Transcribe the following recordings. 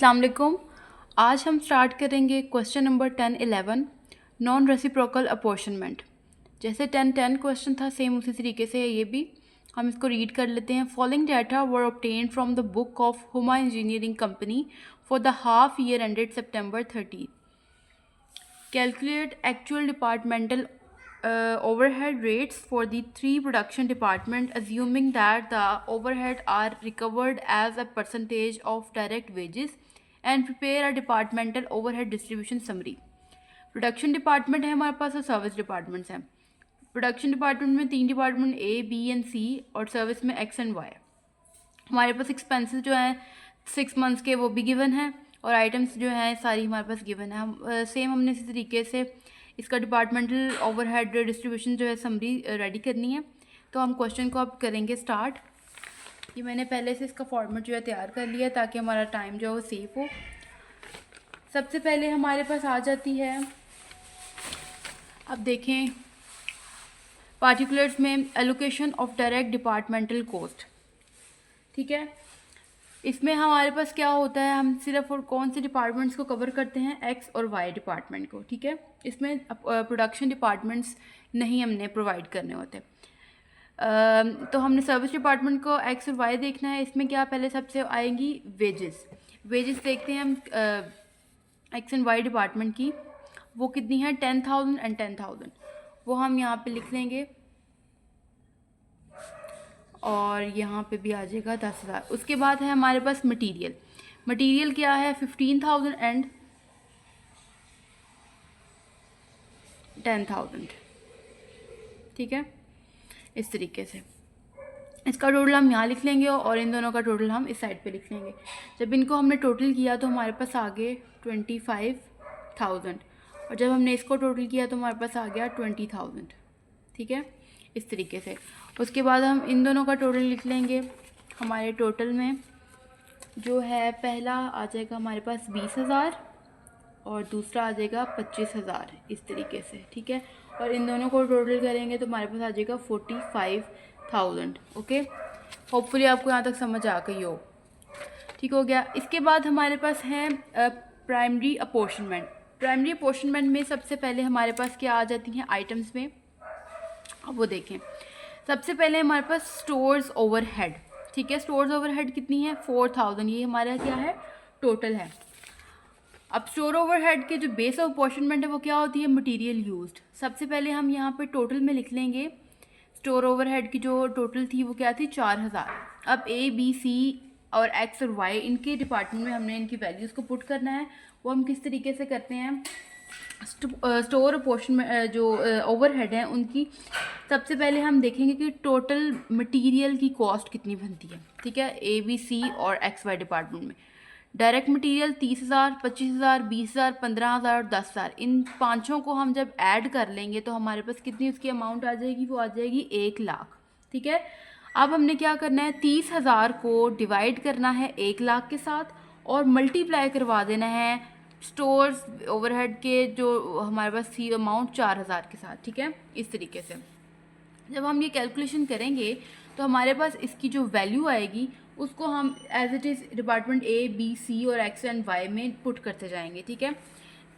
अस्सलाम वालेकुम। आज हम स्टार्ट करेंगे question number 10-11 non reciprocal apportionment. जैसे 10-10 क्वेश्चन था सेम उसी तरीके से है ये भी। हम इसको रीड कर लेते हैं। Following data were obtained from the book of Huma engineering company for the half year ended September 30. Calculate actual departmental overhead rates for the three production department, assuming that the overhead are recovered as a percentage of direct wages, and prepare a departmental overhead distribution summary. Production department है हमारे पास और service departments हैं। Production department में 3 department A B and सी और service में x and Y. हमारे पास expenses जो हैं 6 मंथ्स के वो भी गिवन है और आइटम्स जो हैं सारी हमारे पास गिवन है। हम सेम हमने इसी तरीके से इसका डिपार्टमेंटल ओवरहेड डिस्ट्रीब्यूशन जो है समरी रेडी करनी है। तो हम क्वेश्चन को अब करेंगे स्टार्ट। ये मैंने पहले से इसका फॉर्मेट जो है तैयार कर लिया ताकि हमारा टाइम जो है वो सेफ हो। सबसे पहले हमारे पास आ जाती है, अब देखें पार्टिकुलर्स में allocation of direct departmental cost. ठीक है, इसमें हमारे पास क्या होता है, हम सिर्फ और कौन से डिपार्टमेंट्स को कवर करते हैं, एक्स और वाई डिपार्टमेंट को। ठीक है, इसमें प्रोडक्शन डिपार्टमेंट्स नहीं हमने प्रोवाइड करने होते। तो हमने सर्विस डिपार्टमेंट को एक्स और वाई देखना है। इसमें क्या पहले सबसे आएंगी वेजेस। वेजेस देखते हैं हम एक्स एंड वाई डिपार्टमेंट की, वो कितनी है 10,000 एंड 10,000, वो हम यहाँ पे लिख लेंगे और यहाँ पे भी आ जाएगा 10,000। उसके बाद है हमारे पास मटेरियल। मटेरियल क्या है 15,000 एंड 10,000। ठीक है, इस तरीके से इसका टोटल हम यहाँ लिख लेंगे और इन दोनों का टोटल हम इस साइड पे लिख लेंगे। जब इनको हमने टोटल किया तो हमारे पास आ गए 25,000 और जब हमने इसको टोटल किया तो हमारे पास आ गया 20,000। ठीक है, इस तरीके से। उसके बाद हम इन दोनों का टोटल लिख लेंगे। हमारे टोटल में जो है पहला आ जाएगा हमारे पास 20,000 और दूसरा आ जाएगा 25,000 इस तरीके से। ठीक है, और इन दोनों को टोटल करेंगे तो हमारे पास आ जाएगा 45,000। ओके, होपफुली आपको यहाँ तक समझ आ गई हो। ठीक हो गया। इसके बाद हमारे पास है प्राइमरी अपॉर्शनमेंट। प्राइमरी अपॉर्शनमेंट में सबसे पहले हमारे पास क्या आ जाती हैं आइटम्स में, अब वो देखें। सबसे पहले हमारे पास स्टोर्स ओवरहेड। ठीक है, स्टोर्स ओवरहेड कितनी है 4,000, ये हमारा क्या है टोटल है। अब स्टोर ओवरहेड के जो बेस ऑफ अपॉर्शनमेंट है वो क्या होती है मटेरियल यूज्ड। सबसे पहले हम यहाँ पे टोटल में लिख लेंगे स्टोर ओवरहेड की जो टोटल थी वो क्या थी 4,000। अब ए बी सी और एक्स और वाई इनके डिपार्टमेंट में हमने इनकी वैल्यूज़ को पुट करना है। वो हम किस तरीके से करते हैं, स्टोर पोर्शन में जो ओवरहेड है उनकी सबसे पहले हम देखेंगे कि टोटल मटेरियल की कॉस्ट कितनी बनती है। ठीक है, ए बी सी और एक्स वाई डिपार्टमेंट में डायरेक्ट मटेरियल 30,000, 25,000, 20,000, 15,000 और 10,000, इन पाँचों को हम जब ऐड कर लेंगे तो हमारे पास कितनी उसकी अमाउंट आ जाएगी, वो आ जाएगी 1,00,000। ठीक है, अब हमने क्या करना है 30,000 को डिवाइड करना है 1,00,000 के साथ और मल्टीप्लाई करवा देना है स्टोर्स ओवरहेड के जो हमारे पास थी अमाउंट 4,000 के साथ। ठीक है, इस तरीके से जब हम ये कैलकुलेशन करेंगे तो हमारे पास इसकी जो वैल्यू आएगी उसको हम as it is department A B C और एक्स एंड वाई में पुट करते जाएंगे। ठीक है,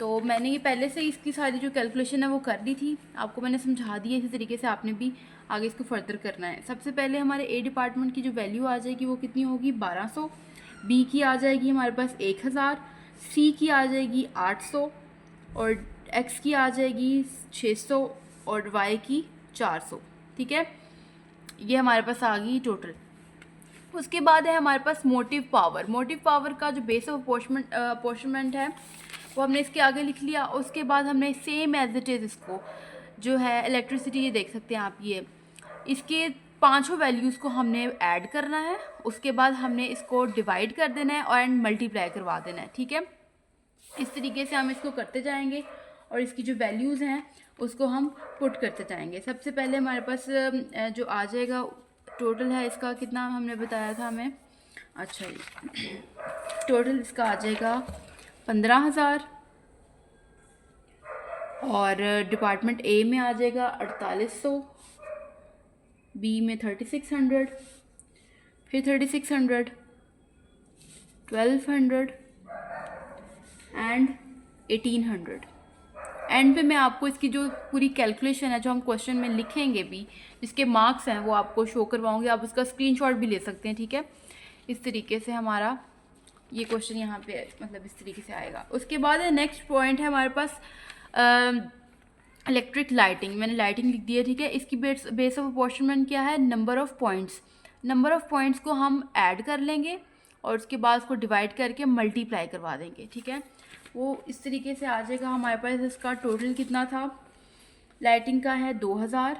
तो मैंने ये पहले से इसकी सारी जो कैलकुलेशन है वो कर ली थी, आपको मैंने समझा दी है। इसी तरीके से आपने भी आगे इसको फर्दर करना है। सबसे पहले हमारे ए डिपार्टमेंट की जो वैल्यू आ जाएगी वो कितनी होगी 1,200, बी की आ जाएगी हमारे पास 1,000, सी की आ जाएगी 800 और एक्स की आ जाएगी 600 और वाई की 400। ठीक है, ये हमारे पास आ गई टोटल। उसके बाद है हमारे पास मोटिव पावर। मोटिव पावर का जो बेस ऑफ अपॉर्शनमेंट है वो हमने इसके आगे लिख लिया। उसके बाद हमने सेम एज इट इज़ इसको जो है इलेक्ट्रिसिटी, ये देख सकते हैं आप, ये इसके पांचों वैल्यूज़ को हमने ऐड करना है। उसके बाद हमने इसको डिवाइड कर देना है और एंड मल्टीप्लाई करवा देना है। ठीक है, इस तरीके से हम इसको करते जाएंगे और इसकी जो वैल्यूज़ हैं उसको हम पुट करते जाएंगे। सबसे पहले हमारे पास जो आ जाएगा टोटल है इसका कितना हमने बताया था हमें, अच्छा जी टोटल इसका आ जाएगा 15,000 और डिपार्टमेंट ए में आ जाएगा 4,800, बी में 3,600, फिर 3,600, 1,200 एंड 1800। एंड पे मैं आपको इसकी जो पूरी कैलकुलेशन है जो हम क्वेश्चन में लिखेंगे भी, जिसके मार्क्स हैं वो आपको शो करवाऊंगी, आप उसका स्क्रीनशॉट भी ले सकते हैं, ठीक है। इस तरीके से हमारा ये क्वेश्चन यहाँ पे मतलब इस तरीके से आएगा। उसके बाद नेक्स्ट पॉइंट है हमारे पास इलेक्ट्रिक लाइटिंग। मैंने लाइटिंग लिख दी है, ठीक है। इसकी बेस ऑफ अपॉर्चनमेंट क्या है, number of points. Number of points को हम ऐड कर लेंगे और उसके बाद उसको डिवाइड करके मल्टीप्लाई करवा देंगे, ठीक है। वो इस तरीके से आ जाएगा हमारे पास। इसका टोटल कितना था, लाइटिंग का है 2000,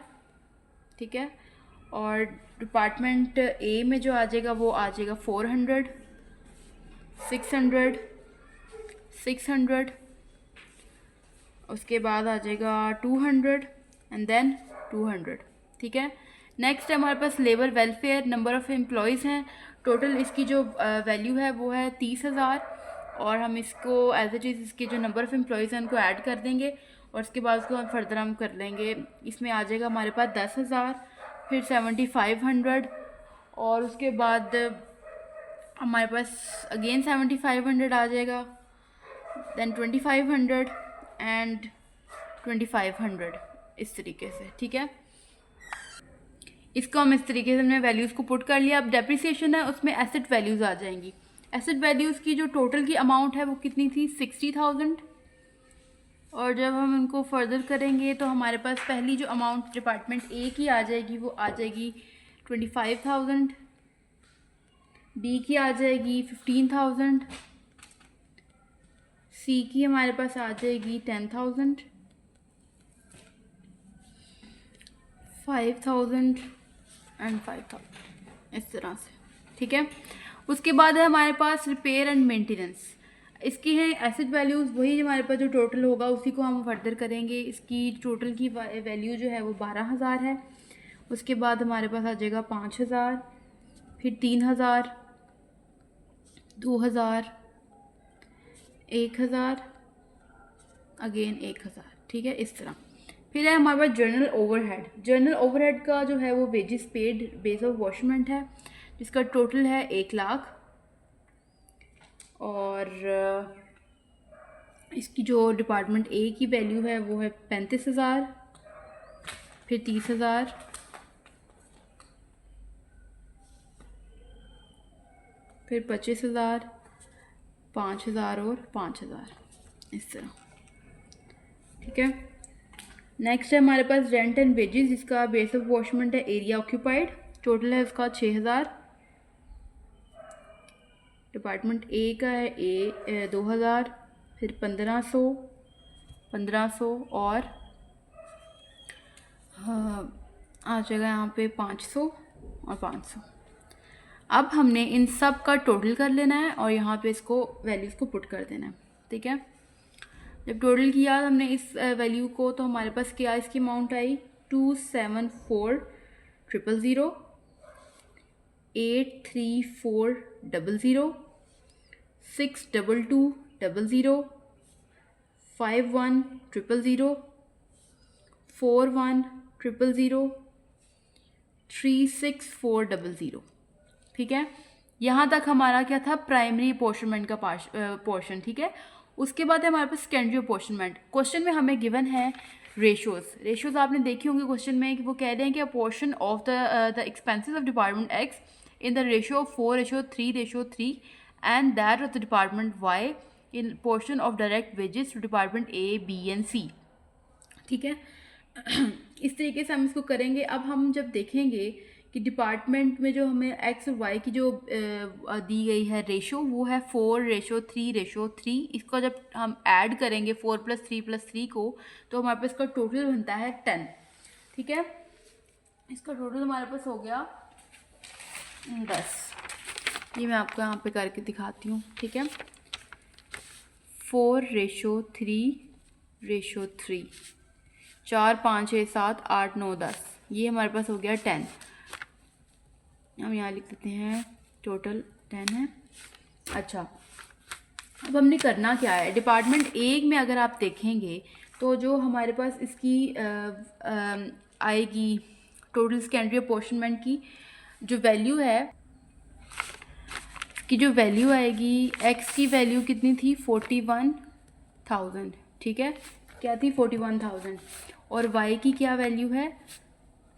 ठीक है। और डिपार्टमेंट ए में जो आ जाएगा वो आ जाएगा 400, 600, 600, उसके बाद आ जाएगा 200 एंड देन 200, ठीक है। नेक्स्ट है हमारे पास labour welfare. Number of employees हैं, टोटल इसकी जो वैल्यू है वो है 30,000, और हम इसको एज इट इज़ इसके जो नंबर ऑफ़ एम्प्लॉयज़ हैं उनको ऐड कर देंगे और उसके बाद उसको हम फर्दर हम कर लेंगे। इसमें आ जाएगा हमारे पास 10,000, फिर 7500, और उसके बाद हमारे पास अगेन 7500 आ जाएगा, देन 2500 एंड 2500, इस तरीके से, ठीक है। इसको हम इस तरीके से हमने वैल्यूज़ को पुट कर लिया। अब डेप्रिसिएशन है, उसमें एसेट वैल्यूज़ आ जाएंगी। एसेट वैल्यूज़ की जो टोटल की अमाउंट है वो कितनी थी, 60,000, और जब हम इनको फर्दर करेंगे तो हमारे पास पहली जो अमाउंट डिपार्टमेंट ए की आ जाएगी वो आ जाएगी 25,000, बी की आ जाएगी 15,000, सी की हमारे पास आ जाएगी 10,000, 5,000 एंड 5,000, इस तरह से, ठीक है। उसके बाद है हमारे पास रिपेयर एंड मेंटेनेंस। इसकी है एसेट वैल्यूज़, वही हमारे पास जो टोटल होगा उसी को हम फर्दर करेंगे। इसकी टोटल की वैल्यू जो है वो 12,000 है। उसके बाद हमारे पास आ जाएगा 5,000, फिर 3,000, 2,000, 1,000, अगेन 1,000, ठीक है, इस तरह। फिर है हमारे पास जर्नल ओवरहेड। जर्नल ओवरहेड का जो है वो वेजेस पेड बेस ऑफ वॉशमेंट है, जिसका टोटल है 1,00,000, और इसकी जो डिपार्टमेंट ए की वैल्यू है वो है 35,000, फिर 30,000, फिर 25,000, 5,000 और 5,000, इस तरह, ठीक है। नेक्स्ट है हमारे पास रेंट एंड वेजेस, जिसका बेस ऑफ वॉशमेंट है एरिया ऑक्यूपाइड, टोटल है उसका 6,000। डिपार्टमेंट ए का है 2,000, फिर 1,500, 1,500, और आ जाएगा यहाँ पे 500 और 500। अब हमने इन सब का टोटल कर लेना है और यहाँ पे इसको वैल्यूज़ को पुट कर देना है, ठीक है। जब टोटल किया हमने इस वैल्यू को, तो हमारे पास क्या इसकी अमाउंट आई, 274,000, 834,000, 622,000, 51,000, 41,000, 364,000, ठीक है। यहाँ तक हमारा क्या था, प्राइमरी अपोर्शनमेंट का पोर्शन, ठीक है। उसके बाद है हमारे पास सेकेंडरी अपोर्शनमेंट। क्वेश्चन में हमें गिवन है रेशियोज आपने देखी होंगी क्वेश्चन में, कि वो कह रहे हैं कि portion of the expenses of department X in the ratio of 4:3:3 and that of the department Y in portion of direct wages to department A, B and C, ठीक है। इस तरीके से हम इसको करेंगे। अब हम जब देखेंगे कि डिपार्टमेंट में जो हमें एक्स और वाई की जो दी गई है रेशो, वो है 4:3:3। इसको जब हम ऐड करेंगे 4 + 3 + 3 को, तो हमारे पास इसका टोटल बनता है 10, ठीक है। इसका टोटल हमारे पास हो गया 10। ये मैं आपको यहाँ पे करके दिखाती हूँ, ठीक है। 4:3:3, 4, 5, 6, 7, 8, 9, 10, ये हमारे पास हो गया 10। हम यहाँ लिख देते हैं टोटल 10 है। अच्छा, अब हमने करना क्या है, डिपार्टमेंट ए में अगर आप देखेंगे तो जो हमारे पास इसकी आएगी टोटल सेकेंडरी अपोर्शनमेंट की जो वैल्यू है, कि जो वैल्यू आएगी, एक्स की वैल्यू कितनी थी 41, 41,000, ठीक है, क्या थी 41,000, और y की क्या वैल्यू है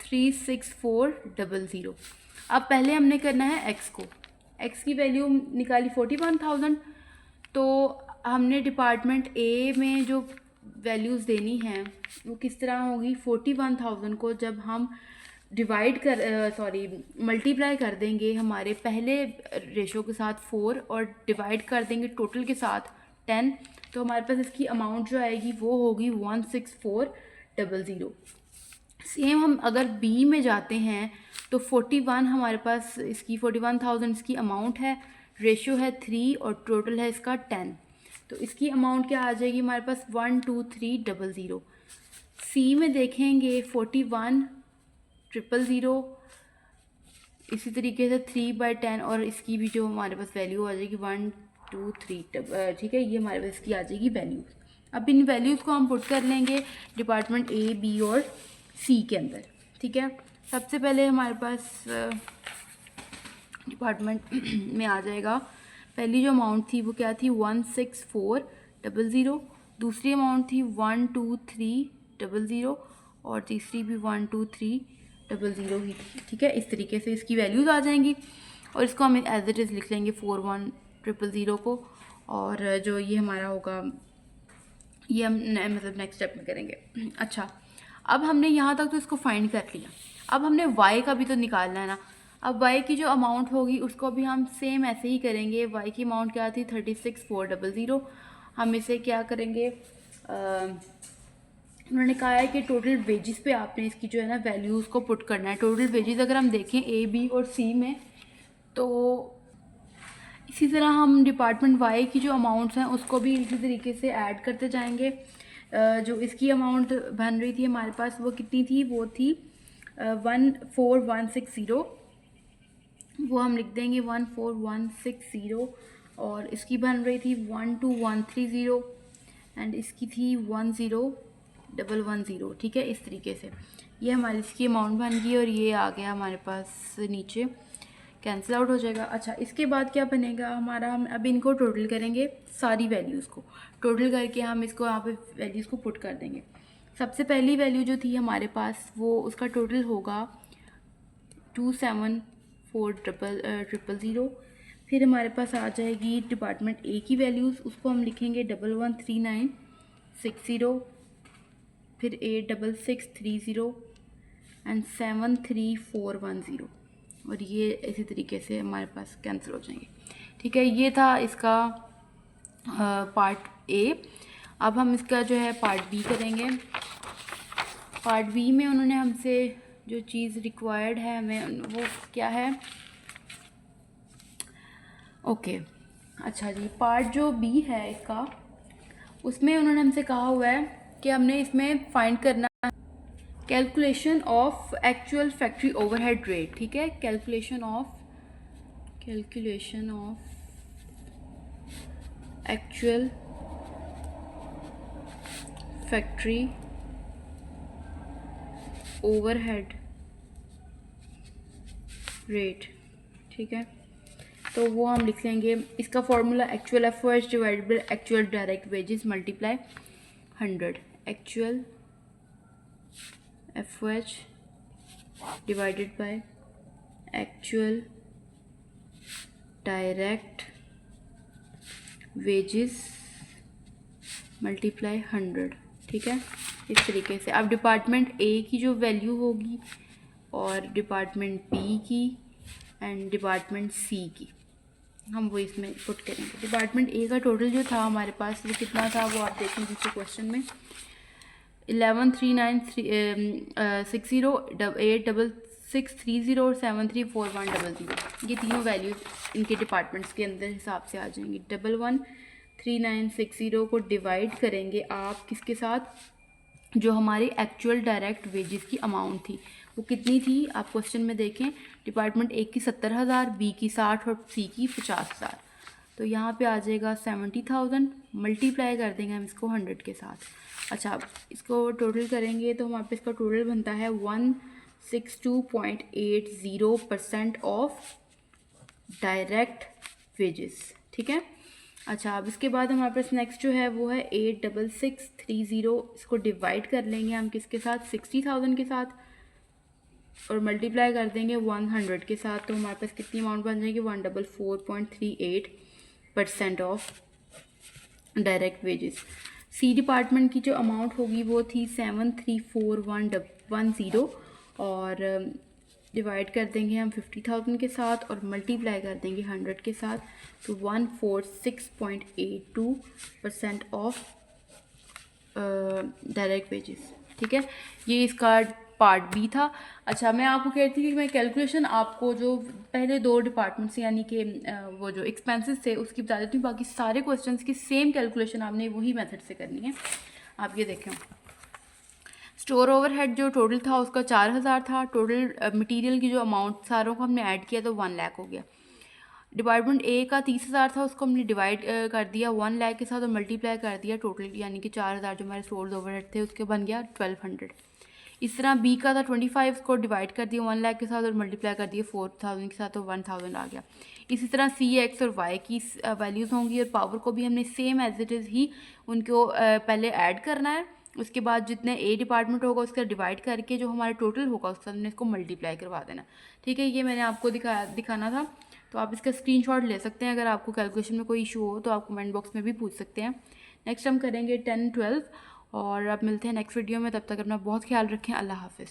36400। अब पहले हमने करना है x को, x की वैल्यू निकाली 41,000, तो हमने डिपार्टमेंट ए में जो वैल्यूज़ देनी हैं वो किस तरह होगी, 41,000 को जब हम डिवाइड कर मल्टीप्लाई कर देंगे हमारे पहले रेशो के साथ 4 और डिवाइड कर देंगे टोटल के साथ 10, तो हमारे पास इसकी अमाउंट जो आएगी वो होगी 16400। सेम हम अगर बी में जाते हैं तो 41 हमारे पास इसकी 41,000 इसकी अमाउंट है, रेशो है 3 और टोटल है इसका 10, तो इसकी अमाउंट क्या आ जाएगी हमारे पास 12300। सी में देखेंगे 41,000, इसी तरीके से 3/10 और इसकी भी जो हमारे पास वैल्यू आ जाएगी 123, ठीक है, ये हमारे पास इसकी आ जाएगी वैल्यूज़। अब इन वैल्यूज़ को हम पुट कर लेंगे डिपार्टमेंट ए, बी और सी के अंदर, ठीक है। सबसे पहले हमारे पास डिपार्टमेंट में आ जाएगा, पहली जो अमाउंट थी वो क्या थी 16400, दूसरी अमाउंट थी 12300 और तीसरी भी 12300 ही थी, ठीक है। इस तरीके से इसकी वैल्यूज़ आ जाएंगी और इसको हम एज इट इज़ लिख लेंगे 41,000 को, और जो ये हमारा होगा ये हम मतलब नेक्स्ट स्टेप में करेंगे। अच्छा, अब हमने यहाँ तक तो इसको फाइंड कर लिया, अब हमने y का भी तो निकालना है ना। अब y की जो अमाउंट होगी उसको भी हम सेम ऐसे ही करेंगे। y की अमाउंट क्या थी 36,400, हम इसे क्या करेंगे, उन्होंने कहा है कि टोटल वेजेस पे आपने इसकी जो है ना वैल्यूज़ को पुट करना है। टोटल वेजेस अगर हम देखें ए, बी और सी में, तो इसी तरह हम डिपार्टमेंट वाई की जो अमाउंट्स हैं उसको भी इसी तरीके से ऐड करते जाएंगे। जो इसकी अमाउंट बन रही थी हमारे पास वो कितनी थी, वो थी 14160, वो हम लिख देंगे 14160, और इसकी बन रही थी 12130 एंड इसकी थी 10110, ठीक है। इस तरीके से ये हमारी इसकी अमाउंट बन गई और ये आ गया हमारे पास नीचे, कैंसिल आउट हो जाएगा। अच्छा, इसके बाद क्या बनेगा हमारा, हम अब इनको टोटल करेंगे, सारी वैल्यूज़ को टोटल करके हम इसको यहाँ पे वैल्यूज़ को पुट कर देंगे। सबसे पहली वैल्यू जो थी हमारे पास वो उसका टोटल होगा 274,000। फिर हमारे पास आ जाएगी डिपार्टमेंट ए की वैल्यूज़, उसको हम लिखेंगे 113960, फिर 86630 एंड 73410, और ये इसी तरीके से हमारे पास कैंसिल हो जाएंगे, ठीक है। ये था इसका पार्ट ए। अब हम इसका जो है पार्ट बी करेंगे। पार्ट बी में उन्होंने हमसे जो चीज़ रिक्वायर्ड है हमें वो क्या है, ओके। अच्छा जी, पार्ट जो बी है इसका, उसमें उन्होंने हमसे कहा हुआ है कि हमने इसमें फाइंड करना calculation of actual factory overhead rate, ठीक है। Calculation of actual factory overhead rate, ठीक है। तो वो हम लिख लेंगे, इसका formula actual FOH divided by actual direct wages multiply 100, actual FOH divided by actual direct wages multiply 100, ठीक है। इस तरीके से अब डिपार्टमेंट ए की जो वैल्यू होगी और डिपार्टमेंट बी की एंड डिपार्टमेंट सी की हम वो इसमें पुट करेंगे। डिपार्टमेंट ए का टोटल जो था हमारे पास वो कितना था, वो आप देखें दूसरे क्वेश्चन में 113960, 86630 और 734100, ये तीनों वैल्यूज इनके डिपार्टमेंट्स के अंदर हिसाब से आ जाएंगी। 113960 को डिवाइड करेंगे आप किसके साथ, जो हमारी एक्चुअल डायरेक्ट वेजेस की अमाउंट थी वो कितनी थी, आप क्वेश्चन में देखें, डिपार्टमेंट ए की 70,000, बी की 60 और सी की 50,000, तो यहाँ पे आ जाएगा 70,000, मल्टीप्लाई कर देंगे हम इसको 100 के साथ। अच्छा, इसको टोटल करेंगे तो हमारे पे इसका टोटल बनता है 162.80% ऑफ डायरेक्ट वेजेस, ठीक है। अच्छा, अब इसके बाद हमारे पास नेक्स्ट जो है वो है 86630। इसको डिवाइड कर लेंगे हम किसके साथ, 60,000 के साथ, और मल्टीप्लाई कर देंगे 100 के साथ। तो हमारे पास कितनी अमाउंट बन जाएगी, 144.38% of direct wages. C department की जो अमाउंट होगी वो थी 734,110, और डिवाइड कर देंगे हम 50,000 के साथ और मल्टीप्लाई कर देंगे 100 के साथ। तो 146.82% ऑफ डायरेक्ट वेजेस। ठीक है, ये इसका पार्ट बी था। अच्छा, मैं आपको कह रही थी कि मैं कैलकुलेशन आपको जो पहले दो डिपार्टमेंट्स यानी कि वो जो एक्सपेंसेस थे उसकी बता देती हूँ, बाकी सारे क्वेश्चंस की सेम कैलकुलेशन आपने वही मेथड से करनी है। आप ये देखें, स्टोर ओवरहेड जो टोटल था उसका 4,000 था। टोटल मटेरियल की जो अमाउंट सारों को हमने ऐड किया तो 1 लाख हो गया। डिपार्टमेंट ए का 30,000 था, उसको हमने डिवाइड कर दिया 1 लाख के साथ और मल्टीप्लाई कर दिया टोटल, यानी कि 4,000 जो हमारे स्टोर ओवरहेड थे उसके बन गया 1,200। इस तरह बी का था 25 को डिवाइड कर दिया 1 लाख के साथ और मल्टीप्लाई कर दिया 4,000 के साथ तो 1,000 आ गया। इसी तरह सी, एक्स और वाई की वैल्यूज़ होंगी, और पावर को भी हमने सेम एज इट इज़ ही उनको पहले ऐड करना है, उसके बाद जितने ए डिपार्टमेंट होगा उसका डिवाइड करके जो हमारा टोटल होगा उसका हमने इसको मल्टीप्लाई करवा देना। ठीक है, ये मैंने आपको दिखाना था। तो आप इसका स्क्रीनशॉट ले सकते हैं। अगर आपको कैलकुलेशन में कोई इशू हो तो आप कमेंट बॉक्स में भी पूछ सकते हैं। नेक्स्ट हम करेंगे 10, 12, और अब मिलते हैं नेक्स्ट वीडियो में। तब तक अपना बहुत ख्याल रखें। अल्लाह हाफिज़।